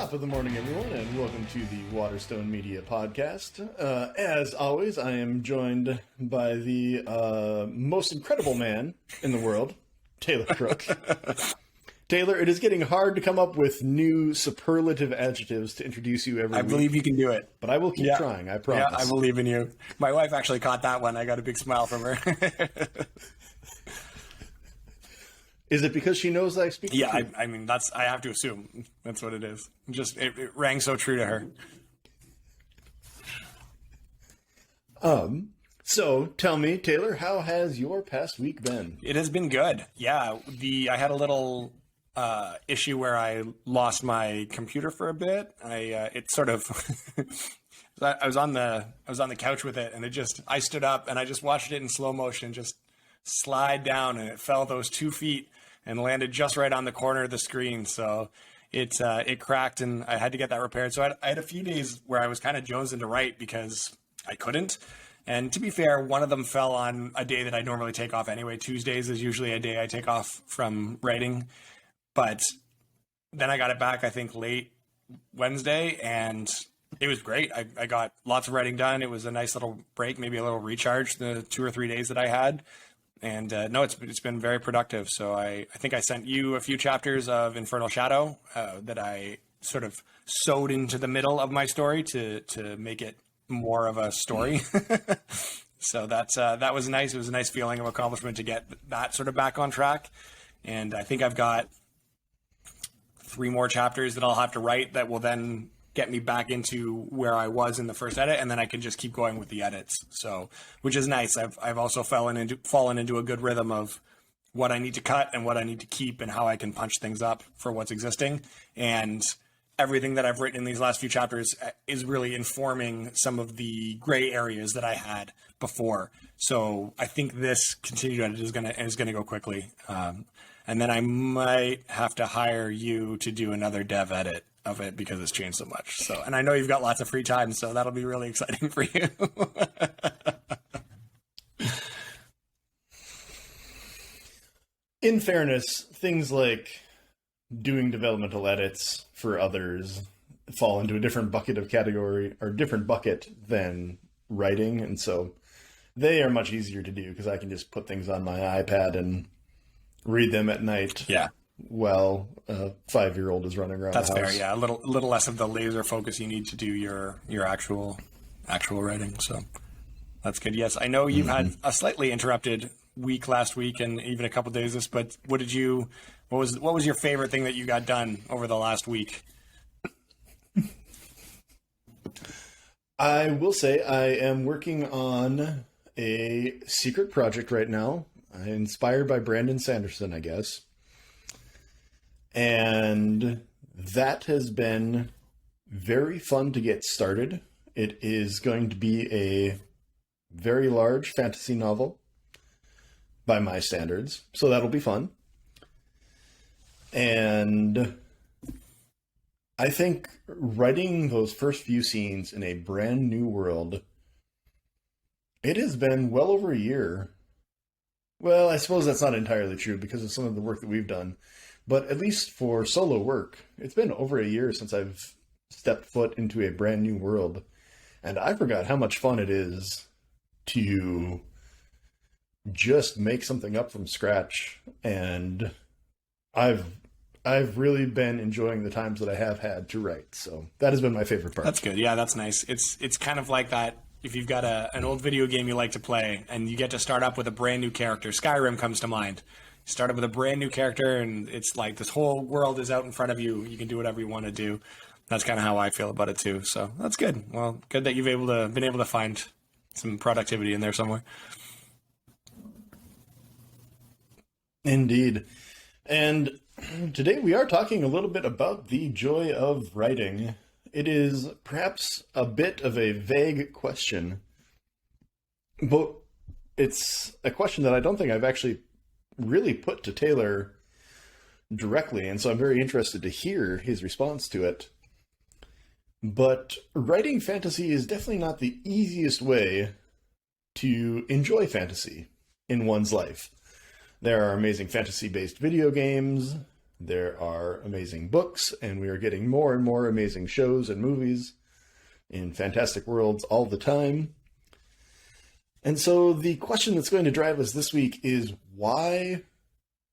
Top of the morning, everyone, and welcome to the Waterstone Media Podcast. As always, I am joined by the most incredible man in the world, Taylor Crook. Taylor, it is getting hard to come up with new superlative adjectives to introduce you every week. I believe you can do it. But I will keep trying, I promise. Yeah, I believe in you. My wife actually caught that one. I got a big smile from her. Is it because she knows I speak? Yeah, I mean, I have to assume that's what it is. It rang so true to her. So tell me, Taylor, how has your past week been? It has been good. Yeah, I had a little issue where I lost my computer for a bit. It sort of I was on the couch with it, and I stood up and I just watched it in slow motion just slide down, and it fell those 2 feet and landed just right on the corner of the screen. So it cracked, and I had to get that repaired. So I had a few days where I was kind of jonesing to write because I couldn't. And to be fair, one of them fell on a day that I normally take off anyway. Tuesdays is usually a day I take off from writing. But then I got it back, I think, late Wednesday, and it was great. I got lots of writing done. It was a nice little break, maybe a little recharge the 2 or 3 days that I had. And no, it's been very productive. So I think I sent you a few chapters of Infernal Shadow that I sort of sewed into the middle of my story to make it more of a story. So that was nice. It was a nice feeling of accomplishment to get that sort of back on track. And I think I've got 3 more chapters that I'll have to write that will then get me back into where I was in the first edit, and then I can just keep going with the edits. So, which is nice. I've also fallen into a good rhythm of what I need to cut and what I need to keep and how I can punch things up for what's existing. And everything that I've written in these last few chapters is really informing some of the gray areas that I had before. So I think this continued edit is gonna go quickly. And then I might have to hire you to do another dev edit of it because it's changed so much. So, and I know you've got lots of free time, so that'll be really exciting for you. In fairness, things like doing developmental edits for others fall into a different bucket of category or different bucket than writing. And so they are much easier to do because I can just put things on my iPad and read them at night. Yeah. While a 5-year-old is running around. That's the house. fair. Yeah. A little less of the laser focus you need to do your actual writing. So that's good. Yes. I know you've had a slightly interrupted week last week and even a couple days this, but what was your favorite thing that you got done over the last week? I will say I am working on a secret project right now, inspired by Brandon Sanderson, I guess. And that has been very fun to get started. It is going to be a very large fantasy novel by my standards, so that'll be fun. And I think writing those first few scenes in a brand new world, it has been well over a year. Well, I suppose that's not entirely true because of some of the work that we've done. But at least for solo work, it's been over a year since I've stepped foot into a brand new world. And I forgot how much fun it is to just make something up from scratch. And I've really been enjoying the times that I have had to write. So that has been my favorite part. That's good. Yeah, that's nice. It's kind of like that. If you've got an old video game you like to play and you get to start up with a brand new character, Skyrim comes to mind. You start up with a brand new character and it's like this whole world is out in front of you. You can do whatever you want to do. That's kind of how I feel about it too. So that's good. Well, good that you've been able to find some productivity in there somewhere. Indeed. And today we are talking a little bit about the joy of writing. It is perhaps a bit of a vague question, but it's a question that I don't think I've actually really put to Taylor directly, and so I'm very interested to hear his response to it. But writing fantasy is definitely not the easiest way to enjoy fantasy in one's life. There are amazing fantasy-based video games. There are amazing books, and we are getting more and more amazing shows and movies in fantastic worlds all the time. And so the question that's going to drive us this week is, why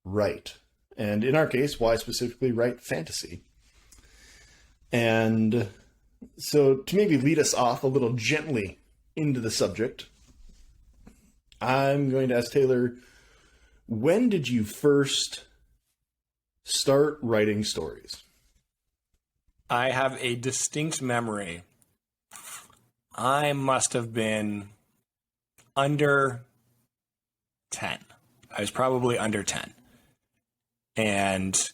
write? And in our case, why specifically write fantasy? And so to maybe lead us off a little gently into the subject, I'm going to ask Taylor, when did you first start writing stories? I have a distinct memory. I must have been under 10. I was probably under 10. And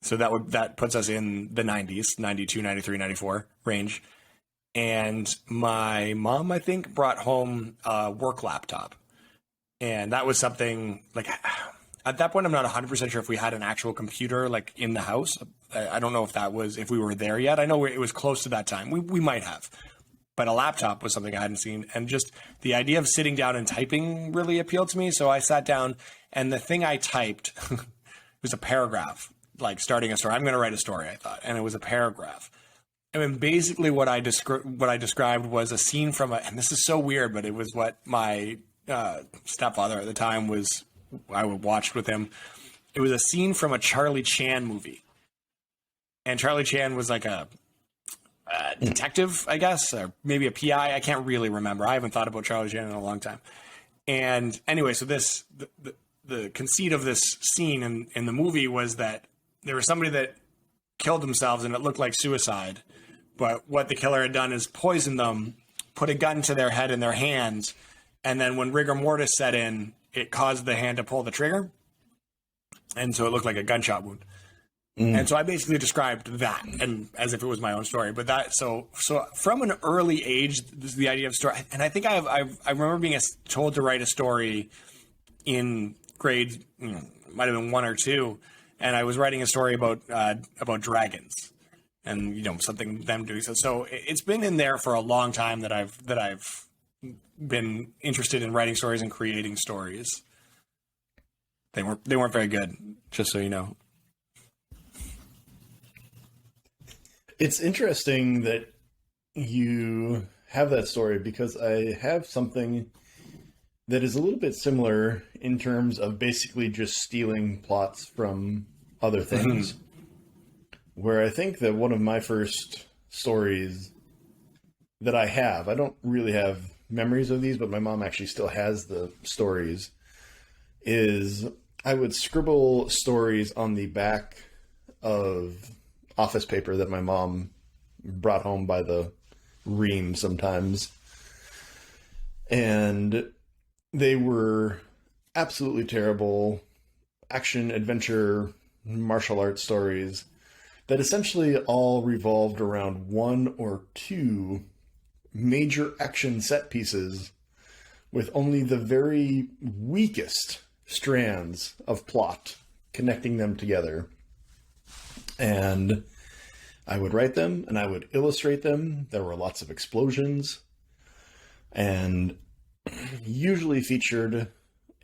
so that puts us in the 90s, 92, 93, 94 range. And my mom, I think, brought home a work laptop. And that was something like, at that point, I'm not 100% sure if we had an actual computer like in the house. I don't know if we were there yet. I know it was close to that time. We might have. But a laptop was something I hadn't seen. And just the idea of sitting down and typing really appealed to me. So I sat down, and the thing I typed was a paragraph, like starting a story. I'm going to write a story, I thought. And it was a paragraph. I mean, basically what I described was a scene from and this is so weird, but it was what my stepfather at the time I watched with him. It was a scene from a Charlie Chan movie. And Charlie Chan was like a detective, I guess, or maybe a PI. I can't really remember. I haven't thought about Charlie Chan in a long time. And anyway, so the conceit of this scene in the movie was that there was somebody that killed themselves and it looked like suicide. But what the killer had done is poison them, put a gun to their head and their hands, and then when rigor mortis set in, it caused the hand to pull the trigger. And so it looked like a gunshot wound. And so I basically described that, and as if it was my own story. But so from an early age, this is the idea of story. And I think I remember being told to write a story in grade, might have been 1 or 2, and I was writing a story about dragons, and something them doing so. So it's been in there for a long time that I've been interested in writing stories and creating stories. They weren't very good, just so you know. It's interesting that you have that story, because I have something that is a little bit similar in terms of basically just stealing plots from other things. Where I think that one of my first stories that I don't really have memories of these, but my mom actually still has the stories, is I would scribble stories on the back of office paper that my mom brought home by the ream sometimes. And they were absolutely terrible action, adventure, martial arts stories that essentially all revolved around 1 or 2 major action set pieces with only the very weakest strands of plot connecting them together. And I would write them and I would illustrate them. There were lots of explosions and usually featured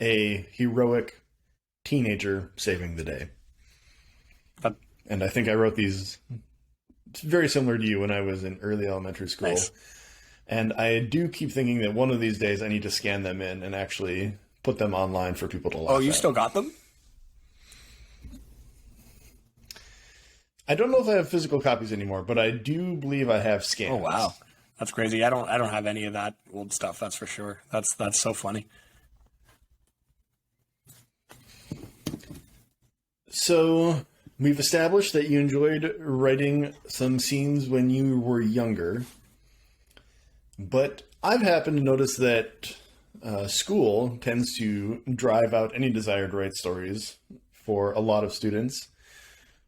a heroic teenager saving the day. And I think I wrote these very similar to you when I was in early elementary school. Nice. And I do keep thinking that one of these days I need to scan them in and actually put them online for people to laugh at. Oh, you still got them? I don't know if I have physical copies anymore, but I do believe I have scans. Oh, wow. That's crazy. I don't have any of that old stuff, that's for sure. That's so funny. So we've established that you enjoyed writing some scenes when you were younger, but I've happened to notice that school tends to drive out any desire to write stories for a lot of students.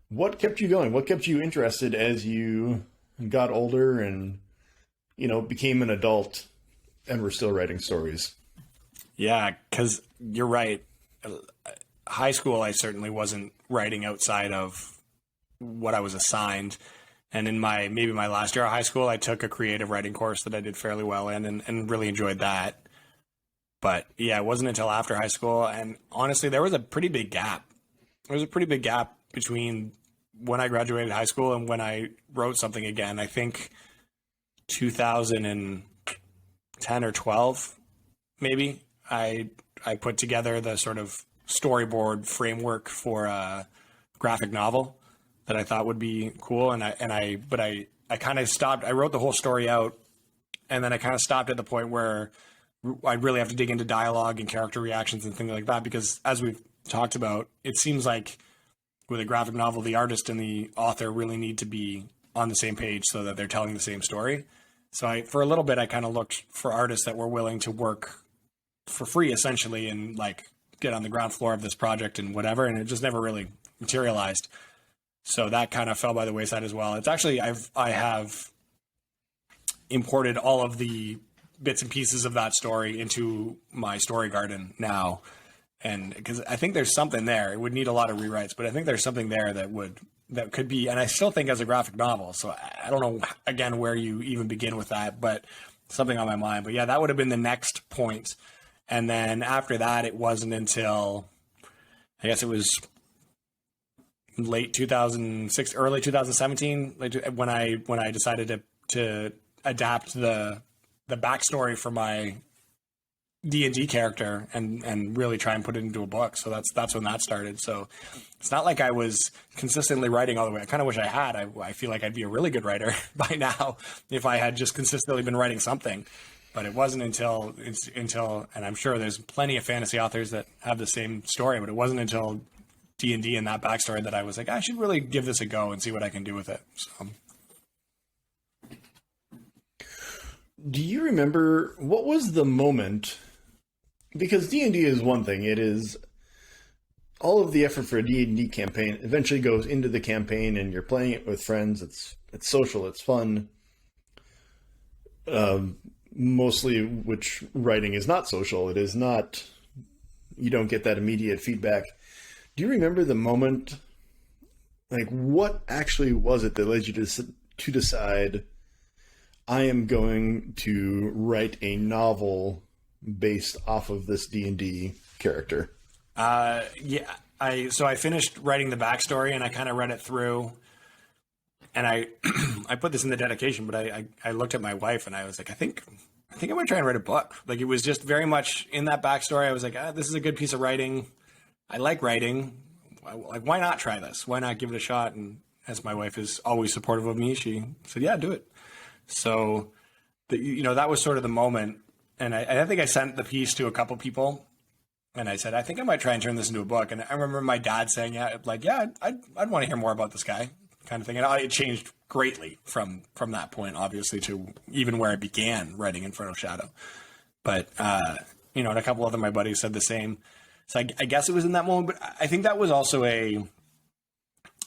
What kept you going? What kept you interested as you got older and, became an adult and were still writing stories? Yeah, because you're right. High school, I certainly wasn't writing outside of what I was assigned. And in maybe my last year of high school, I took a creative writing course that I did fairly well in and really enjoyed that. But yeah, it wasn't until after high school. And honestly, there was a pretty big gap. There was a pretty big gap between when I graduated high school and when I wrote something again. I think 2010 or 12, maybe. I put together the sort of storyboard framework for a graphic novel that I thought would be cool, and I kind of stopped. I wrote the whole story out, and then I kind of stopped at the point where I really have to dig into dialogue and character reactions and things like that, because as we've talked about, it seems like with a graphic novel, the artist and the author really need to be on the same page so that they're telling the same story. So for a little bit, I kind of looked for artists that were willing to work for free, essentially, and like get on the ground floor of this project and whatever. And it just never really materialized. So that kind of fell by the wayside as well. It's actually, I have imported all of the bits and pieces of that story into my story garden now. And because I think there's something there, it would need a lot of rewrites, but I think there's something there that could be, and I still think as a graphic novel. So I don't know, again, where you even begin with that, but something on my mind. But yeah, that would have been the next point. And then after that, it wasn't until, I guess it was late 2006, early 2017, when I decided to adapt the backstory for my D&D character and really try and put it into a book. So that's when that started. So it's not like I was consistently writing all the way. I kind of wish I had. I feel like I'd be a really good writer by now if I had just consistently been writing something. But it wasn't until, and I'm sure there's plenty of fantasy authors that have the same story, but it wasn't until D&D and that backstory that I was like, I should really give this a go and see what I can do with it. So. Do you remember what was the moment? Because D&D is one thing. It is all of the effort for a D&D campaign eventually goes into the campaign, and you're playing it with friends. It's social. It's fun. Mostly, which writing is not social. It is not. You don't get that immediate feedback. Do you remember the moment? Like, what actually was it that led you to decide, I am going to write a novel based off of this D&D character? Yeah, I finished writing the backstory, and I kind of read it through, and I put this in the dedication, but I looked at my wife and I was like, I think I'm gonna try and write a book. Like, it was just very much in that backstory. I was like, this is a good piece of writing. I like writing. Like, why not try this? Why not give it a shot? And as my wife is always supportive of me, she said, yeah, do it. So, that was sort of the moment. And I think I sent the piece to a couple people, and I said, I think I might try and turn this into a book. And I remember my dad saying, I'd want to hear more about this guy, kind of thing. And it changed greatly from that point, obviously, to even where I began writing Inferno Shadow. But, and a couple other my buddies said the same. So I guess it was in that moment, but I think that was also a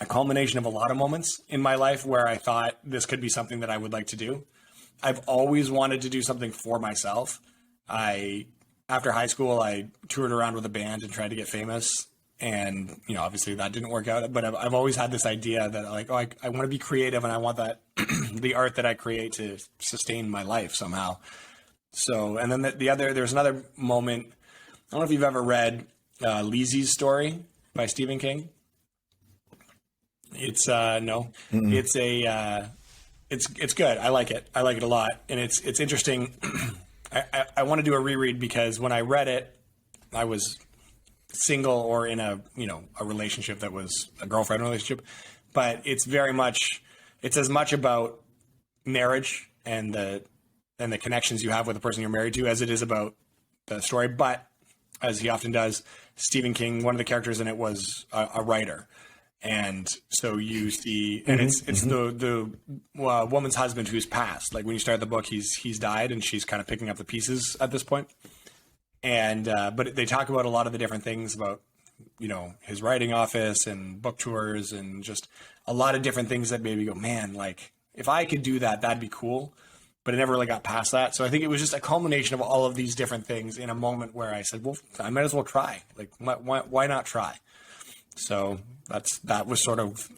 culmination of a lot of moments in my life where I thought this could be something that I would like to do. I've always wanted to do something for myself. After high school, I toured around with a band and tried to get famous. And, obviously that didn't work out. But I've always had this idea that I want to be creative, and I want that the art that I create to sustain my life somehow. So, and then there's another moment. I don't know if you've ever read Lisey's Story by Stephen King. It's no, mm-hmm. It's good. I like it. I like it a lot, and it's interesting. I want to do a reread because when I read it, I was single or in a relationship that was a girlfriend relationship, but it's as much about marriage and the connections you have with the person you're married to as it is about the story. But as he often does, Stephen King, one of the characters in it was a writer. And so you see, and it's the woman's husband who's passed. Like, when you start the book, he's died, and she's kind of picking up the pieces at this point. And but they talk about a lot of the different things about his writing office and book tours and just a lot of different things that maybe go, man, like, if I could do that, that'd be cool. But it never really got past that. So I think it was just a culmination of all of these different things in a moment where I said, well, I might as well try. Like, why not try? So that was sort of,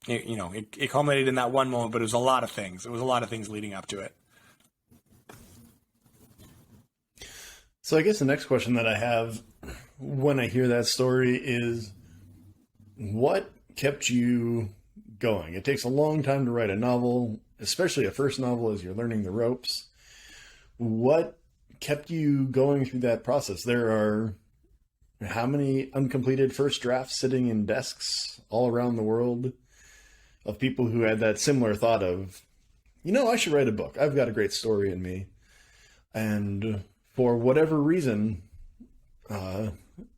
it culminated in that one moment, but it was a lot of things. It was a lot of things leading up to it. So I guess the next question that I have when I hear that story is, what kept you going? It takes a long time to write a novel, especially a first novel as you're learning the ropes. What kept you going through that process? There are how many uncompleted first drafts sitting in desks all around the world of people who had that similar thought of, I should write a book. I've got a great story in me. And for whatever reason, are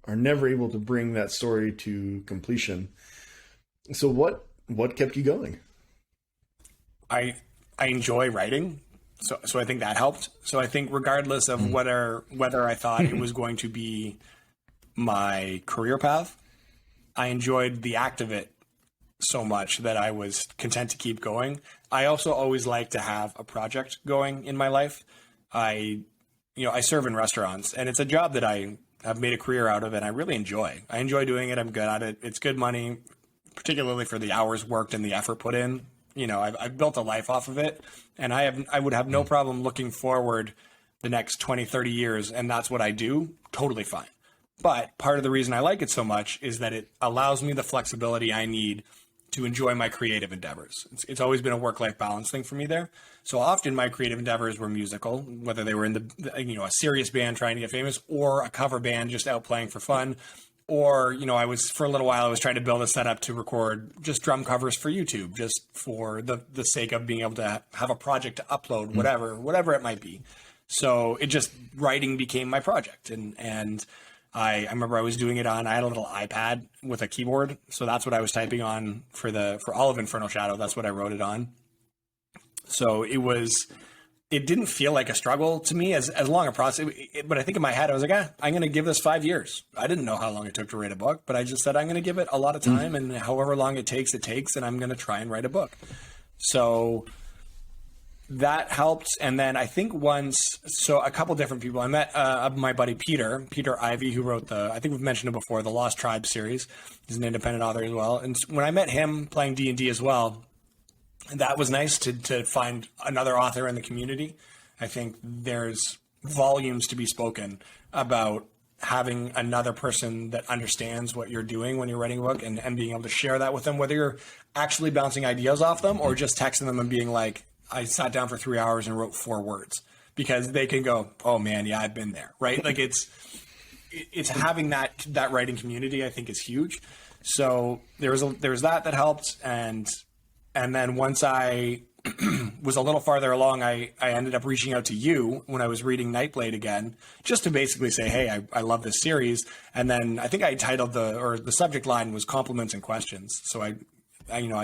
never able to bring that story to completion. So what kept you going? I enjoy writing, so I think that helped. So I think regardless of whether I thought it was going to be my career path, I enjoyed the act of it so much that I was content to keep going. I also always like to have a project going in my life. I serve in restaurants, and it's a job that I have made a career out of, and I really enjoy. I enjoy doing it. I'm good at it. It's good money, particularly for the hours worked and the effort put in. I've built a life off of it, and I would have no problem looking forward the next 20, 30 years, and that's what I do. Totally fine. But part of the reason I like it so much is that it allows me the flexibility I need to enjoy my creative endeavors. It's always been a work-life balance thing for me there. So often my creative endeavors were musical, whether they were in a serious band trying to get famous, or a cover band just out playing for fun. Or, for a little while, I was trying to build a setup to record just drum covers for YouTube, just for the sake of being able to have a project to upload, whatever it might be. So writing became my project. And I remember I was doing it I had a little iPad with a keyboard. So that's what I was typing on for all of Infernal Shadow. That's what I wrote it on. So it didn't feel like a struggle to me as long a process. But I think in my head, I was like, I'm going to give this 5 years. I didn't know how long it took to write a book, but I just said, I'm going to give it a lot of time, and however long it takes, and I'm going to try and write a book. So that helped. And then I think a couple different people. I met my buddy Peter Ivey, who wrote I think we've mentioned it before, the Lost Tribes series. He's an independent author as well. And when I met him playing D&D as well, that was nice to find another author in the community. I think there's volumes to be spoken about having another person that understands what you're doing when you're writing a book, and being able to share that with them, whether you're actually bouncing ideas off them or just texting them and being like, I sat down for 3 hours and wrote 4 words, because they can go, oh man, yeah, I've been there. Right. Like it's having that writing community, I think, is huge. So there was that helped. And then once I was a little farther along, I ended up reaching out to you when I was reading Nightblade again, just to basically say, hey, I love this series. And then I think I titled the subject line was compliments and questions. So I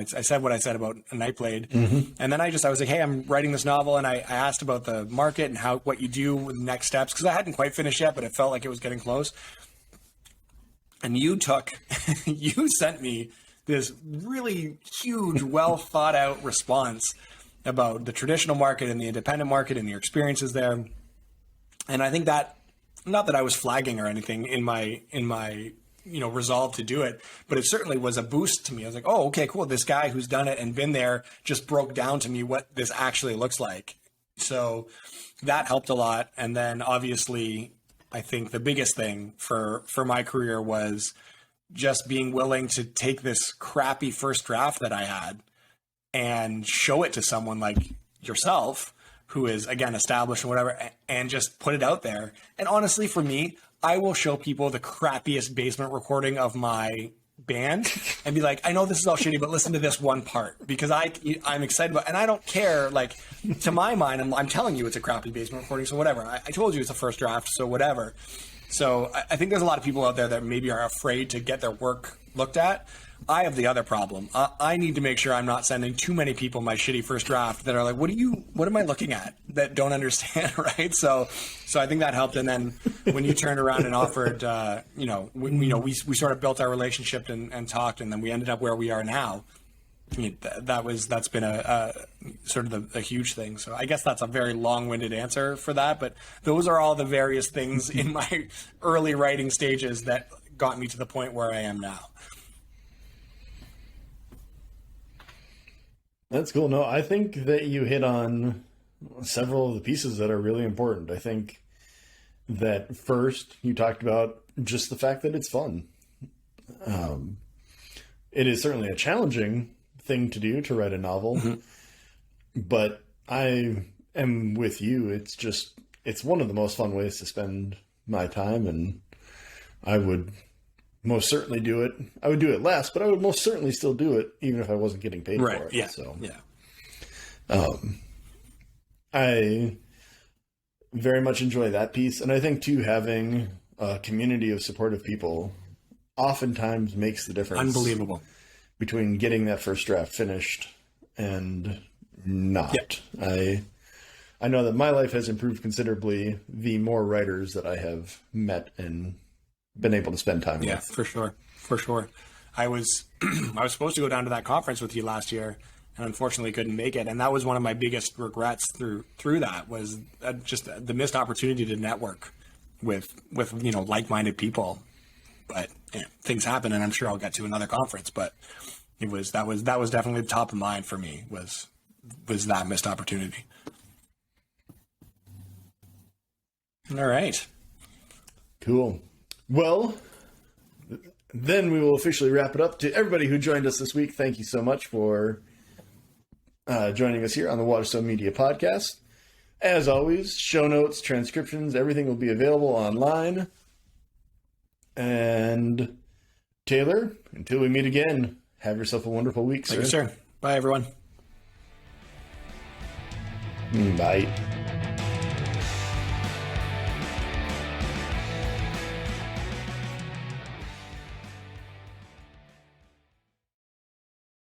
said what I said about Nightblade. Mm-hmm. And then I was like, hey, I'm writing this novel. And I asked about the market and what you do with next steps, because I hadn't quite finished yet, but it felt like it was getting close. And you sent me this really huge, well thought out response about the traditional market and the independent market and your experiences there. And I think that, not that I was flagging or anything in my resolve to do it, but it certainly was a boost to me. I was like, oh, okay, cool. This guy who's done it and been there just broke down to me what this actually looks like. So that helped a lot. And then obviously, I think the biggest thing for my career was just being willing to take this crappy first draft that I had and show it to someone like yourself, who is, again, established and whatever, and just put it out there. And honestly, for me, I will show people the crappiest basement recording of my band and be like, I know this is all shitty, but listen to this one part, because I'm excited about, and I don't care. Like, to my mind, I'm telling you it's a crappy basement recording, so whatever. I told you it's a first draft, so whatever. So I think there's a lot of people out there that maybe are afraid to get their work looked at. I have the other problem. I need to make sure I'm not sending too many people my shitty first draft that are like, what am I looking at, that don't understand, right? So I think that helped. And then when you turned around and offered, we sort of built our relationship and talked, and then we ended up where we are now. I mean, that's been a sort of a huge thing. So I guess that's a very long-winded answer for that, but those are all the various things in my early writing stages that got me to the point where I am now. That's cool. No, I think that you hit on several of the pieces that are really important. I think that first, you talked about just the fact that it's fun. it is certainly a challenging thing to do to write a novel, but I am with you. It's one of the most fun ways to spend my time, and I would most certainly do it. I would do it less, but I would most certainly still do it, even if I wasn't getting paid for it. Yeah. So, yeah. I very much enjoy that piece. And I think, too, having a community of supportive people oftentimes makes the difference. Unbelievable. Between getting that first draft finished and not. Yep. I know that my life has improved considerably the more writers that I have met and been able to spend time with. Yeah, for sure. For sure. I was supposed to go down to that conference with you last year, and unfortunately couldn't make it. And that was one of my biggest regrets through that, was just the missed opportunity to network with like-minded people. But things happen, and I'm sure I'll get to another conference. But that was definitely the top of mind for me, was that missed opportunity. All right. Cool. Well, then we will officially wrap it up. To everybody who joined us this week, thank you so much for joining us here on the Waterstone Media Podcast. As always, show notes, transcriptions, everything will be available online. And Taylor, until we meet again, have yourself a wonderful week, sir. Thank you, sir. Bye, everyone. Bye.